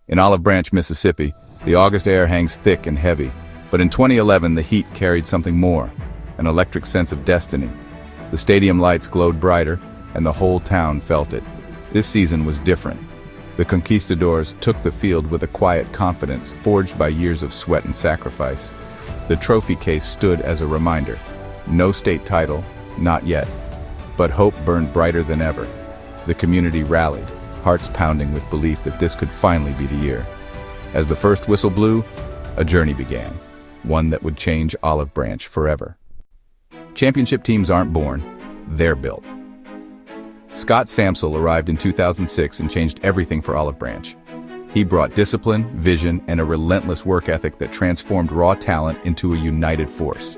In Olive Branch, Mississippi, the August air hangs thick and heavy. But in 2011, the heat carried something more, an electric sense of destiny. The stadium lights glowed brighter, and the whole town felt it. This season was different. The Conquistadors took the field with a quiet confidence forged by years of sweat and sacrifice. The trophy case stood as a reminder. No state title, not yet. But hope burned brighter than ever. The community rallied, hearts pounding with belief that this could finally be the year. As the first whistle blew, a journey began, one that would change Olive Branch forever. Championship teams aren't born, they're built. Scott Samsel arrived in 2006 and changed everything for Olive Branch. He brought discipline, vision, and a relentless work ethic that transformed raw talent into a united force.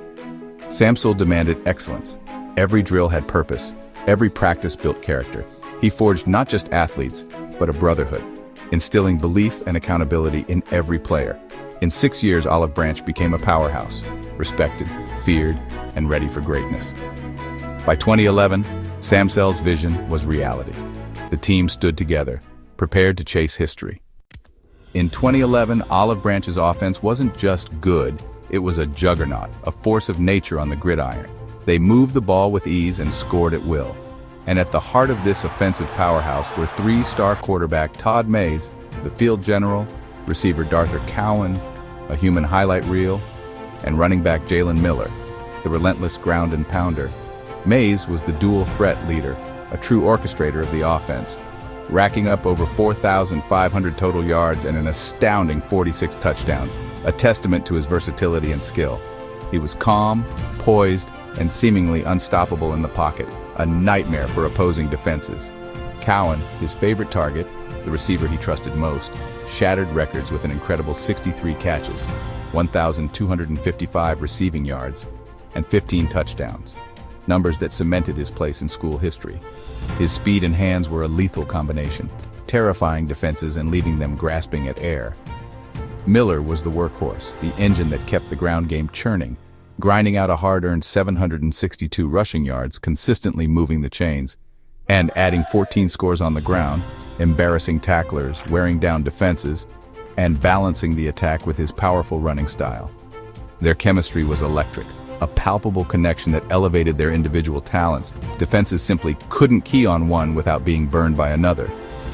Samsel demanded excellence. Every drill had purpose. Every practice built character. He forged not just athletes, but a brotherhood, instilling belief and accountability in every player. In 6 years, Olive Branch became a powerhouse, respected, feared, and ready for greatness. By 2011, Samsel's vision was reality. The team stood together, prepared to chase history. In 2011, Olive Branch's offense wasn't just good, it was a juggernaut, a force of nature on the gridiron. They moved the ball with ease and scored at will. And at the heart of this offensive powerhouse were three-star quarterback Todd Mays, the field general, receiver Darthur Cowan, a human highlight reel, and running back Jalen Miller, the relentless ground and pounder. Mays was the dual threat leader, a true orchestrator of the offense, racking up over 4,500 total yards and an astounding 46 touchdowns, a testament to his versatility and skill. He was calm, poised, and seemingly unstoppable in the pocket, a nightmare for opposing defenses. Cowan, his favorite target, the receiver he trusted most, shattered records with an incredible 63 catches, 1,255 receiving yards, and 15 touchdowns, numbers that cemented his place in school history. His speed and hands were a lethal combination, terrifying defenses and leaving them grasping at air. Miller was the workhorse, the engine that kept the ground game churning, grinding out a hard-earned 762 rushing yards, consistently moving the chains, and adding 14 scores on the ground, embarrassing tacklers, wearing down defenses, and balancing the attack with his powerful running style. Their chemistry was electric, a palpable connection that elevated their individual talents. Defenses simply couldn't key on one without being burned by another.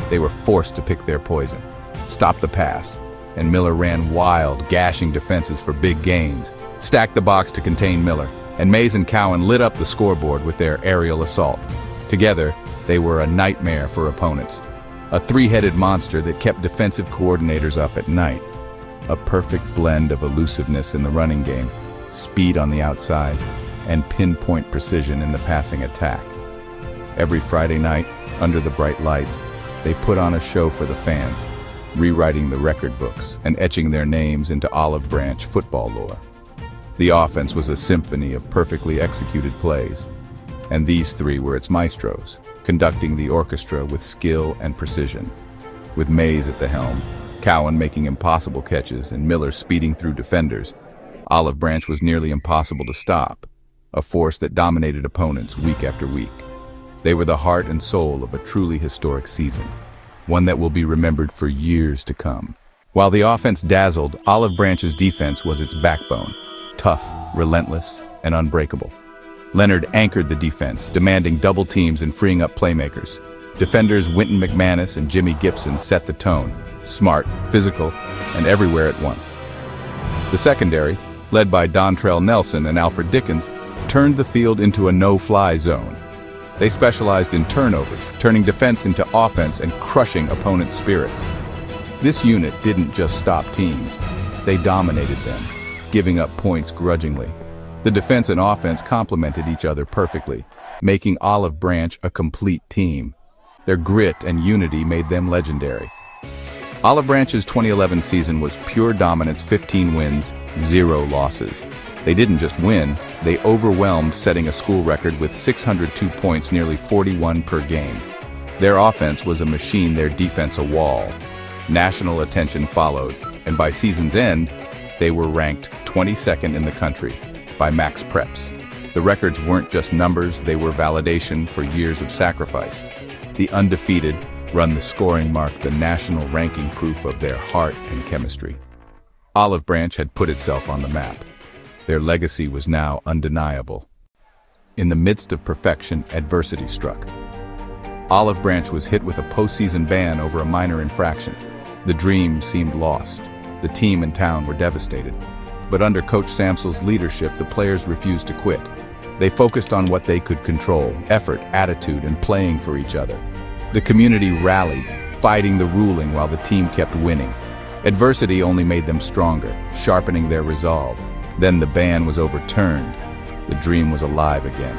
They were forced to pick their poison, stop the pass, and Miller ran wild, gashing defenses for big gains, stacked the box to contain Miller, and Mays and Cowan lit up the scoreboard with their aerial assault. Together, they were a nightmare for opponents, a three-headed monster that kept defensive coordinators up at night. A perfect blend of elusiveness in the running game, speed on the outside, and pinpoint precision in the passing attack. Every Friday night, under the bright lights, they put on a show for the fans, rewriting the record books and etching their names into Olive Branch football lore. The offense was a symphony of perfectly executed plays, and these three were its maestros, conducting the orchestra with skill and precision. With Mays at the helm, Cowan making impossible catches, and Miller speeding through defenders, Olive Branch was nearly impossible to stop, a force that dominated opponents week after week. They were the heart and soul of a truly historic season, one that will be remembered for years to come. While the offense dazzled, Olive Branch's defense was its backbone, tough, relentless, and unbreakable. Leonard anchored the defense, demanding double teams and freeing up playmakers. Defenders Wynton McManis and Jimmy Gibson set the tone, smart, physical, and everywhere at once. The secondary, led by Dontrell Nelson and Alfred Dickens, turned the field into a no-fly zone. They specialized in turnovers, turning defense into offense and crushing opponents' spirits. This unit didn't just stop teams, they dominated them, giving up points grudgingly. The defense and offense complemented each other perfectly, making Olive Branch a complete team. Their grit and unity made them legendary. Olive Branch's 2011 season was pure dominance, 15 wins, 0 losses. They didn't just win, they overwhelmed, setting a school record with 602 points, nearly 41 per game. Their offense was a machine, their defense a wall. National attention followed, and by season's end, they were ranked 22nd in the country by Max Preps. The records weren't just numbers, they were validation for years of sacrifice. The Undefeated, run the scoring marked the national ranking proof of their heart and chemistry. Olive Branch had put itself on the map. Their legacy was now undeniable. In the midst of perfection, adversity struck. Olive Branch was hit with a postseason ban over a minor infraction. The dream seemed lost. The team and town were devastated. But under Coach Samsel's leadership, the players refused to quit. They focused on what they could control: effort, attitude, and playing for each other. The community rallied, fighting the ruling while the team kept winning. Adversity only made them stronger, sharpening their resolve. Then the ban was overturned. The dream was alive again.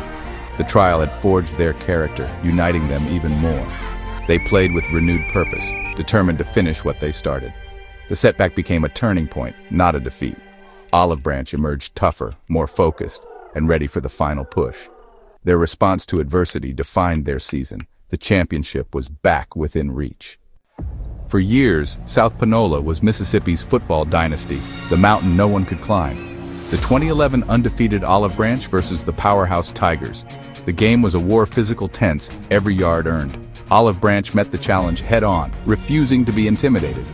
The trial had forged their character, uniting them even more. They played with renewed purpose, determined to finish what they started. The setback became a turning point, not a defeat. Olive Branch emerged tougher, more focused, and ready for the final push. Their response to adversity defined their season. The championship was back within reach. For years, South Panola was Mississippi's football dynasty, the mountain no one could climb. The 2011 undefeated Olive Branch versus the powerhouse Tigers. The game was a war physical tense, every yard earned. Olive Branch met the challenge head-on, refusing to be intimidated.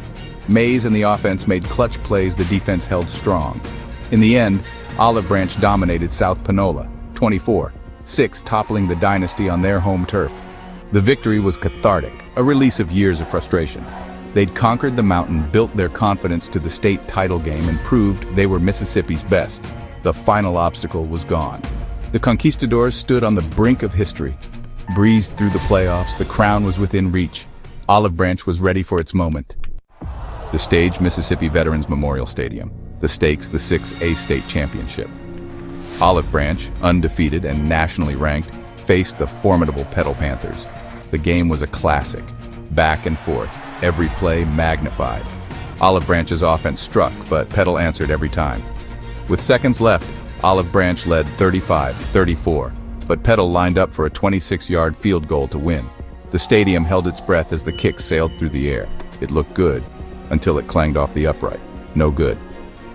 Mays and the offense made clutch plays, the defense held strong. In the end, Olive Branch dominated South Panola, 24-6, toppling the dynasty on their home turf. The victory was cathartic, a release of years of frustration. They'd conquered the mountain, built their confidence to the state title game, and proved they were Mississippi's best. The final obstacle was gone. The Conquistadors stood on the brink of history. Breezed through the playoffs, the crown was within reach. Olive Branch was ready for its moment. The stage, Mississippi Veterans Memorial Stadium. The stakes, the 6A state championship. Olive Branch, undefeated and nationally ranked, faced the formidable Petal Panthers. The game was a classic. Back and forth, every play magnified. Olive Branch's offense struck, but Petal answered every time. With seconds left, Olive Branch led 35-34, but Petal lined up for a 26-yard field goal to win. The stadium held its breath as the kick sailed through the air. It looked good, until it clanged off the upright. No good.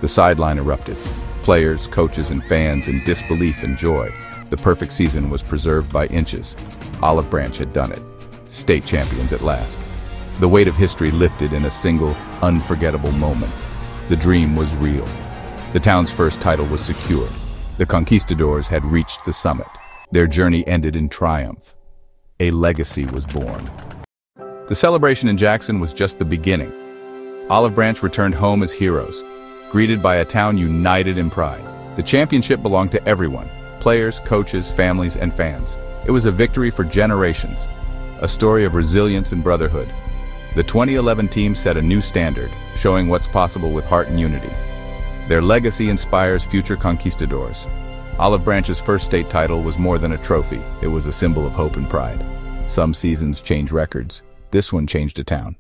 The sideline erupted. Players, coaches, and fans in disbelief and joy. The perfect season was preserved by inches. Olive Branch had done it. State champions at last. The weight of history lifted in a single, unforgettable moment. The dream was real. The town's first title was secured. The Conquistadors had reached the summit. Their journey ended in triumph. A legacy was born. The celebration in Jackson was just the beginning. Olive Branch returned home as heroes, greeted by a town united in pride. The championship belonged to everyone: players, coaches, families, and fans. It was a victory for generations, a story of resilience and brotherhood. The 2011 team set a new standard, showing what's possible with heart and unity. Their legacy inspires future conquistadors. Olive Branch's first state title was more than a trophy. It was a symbol of hope and pride. Some seasons change records. This one changed a town.